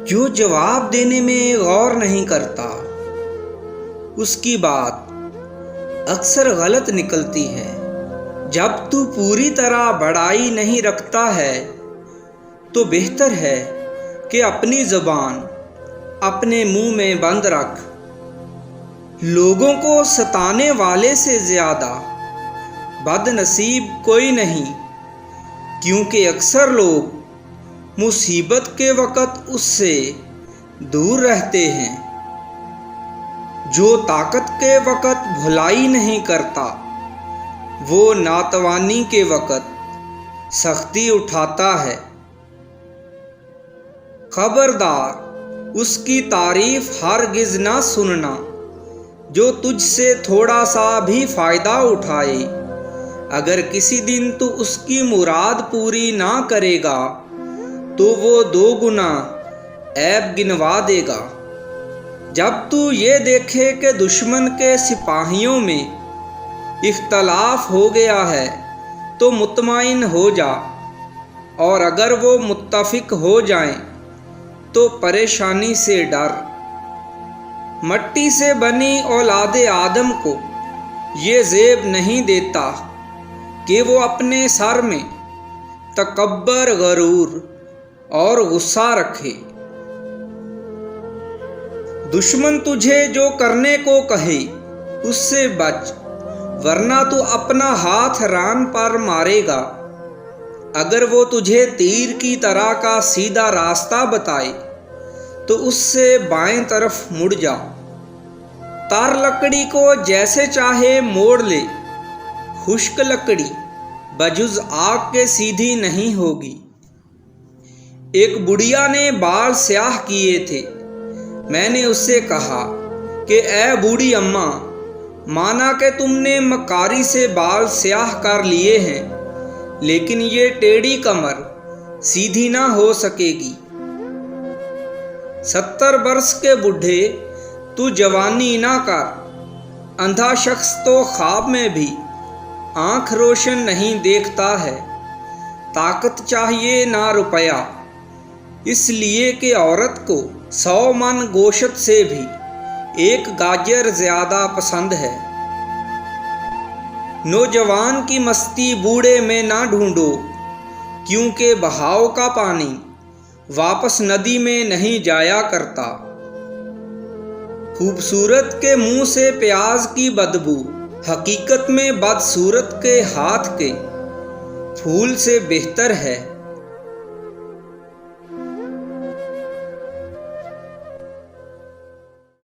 جو جواب دینے میں غور نہیں کرتا اس کی بات اکثر غلط نکلتی ہے۔ جب تو پوری طرح بڑائی نہیں رکھتا ہے تو بہتر ہے کہ اپنی زبان اپنے منہ میں بند رکھ۔ لوگوں کو ستانے والے سے زیادہ بد نصیب کوئی نہیں، کیونکہ اکثر لوگ مصیبت کے وقت اس سے دور رہتے ہیں۔ جو طاقت کے وقت بھلائی نہیں کرتا وہ ناتوانی کے وقت سختی اٹھاتا ہے۔ خبردار، اس کی تعریف ہرگز نہ سننا جو تجھ سے تھوڑا سا بھی فائدہ اٹھائے۔ اگر کسی دن تو اس کی مراد پوری نہ کرے گا تو وہ 2 گنا عیب گنوا دے گا۔ جب تو یہ دیکھے کہ دشمن کے سپاہیوں میں اختلاف ہو گیا ہے تو مطمئن ہو جا، اور اگر وہ متفق ہو جائیں تو پریشانی سے ڈر۔ مٹی سے بنی اولاد آدم کو یہ زیب نہیں دیتا کہ وہ اپنے سر میں تکبر، غرور اور غصہ رکھے۔ دشمن تجھے جو کرنے کو کہے اس سے بچ، ورنہ تو اپنا ہاتھ ران پر مارے گا۔ اگر وہ تجھے تیر کی طرح کا سیدھا راستہ بتائے تو اس سے بائیں طرف مڑ جا۔ تر لکڑی کو جیسے چاہے موڑ لے، خشک لکڑی بجز آگ کے سیدھی نہیں ہوگی۔ ایک بڑھیا نے بال سیاہ کیے تھے۔ میں نے اس سے کہا کہ اے بوڑھی اماں، مانا کہ تم نے مکاری سے بال سیاہ کر لیے ہیں، لیکن یہ ٹیڑھی کمر سیدھی نہ ہو سکے گی۔ 70 برس کے بوڑھے تو جوانی نہ کر۔ اندھا شخص تو خواب میں بھی آنکھ روشن نہیں دیکھتا ہے۔ طاقت چاہیے نہ روپیہ، اس لیے کہ عورت کو 100 من گوشت سے بھی 1 گاجر زیادہ پسند ہے۔ نوجوان کی مستی بوڑھے میں نہ ڈھونڈو، کیونکہ بہاؤ کا پانی واپس ندی میں نہیں جایا کرتا۔ خوبصورت کے منہ سے پیاز کی بدبو حقیقت میں بدصورت کے ہاتھ کے پھول سے بہتر ہے۔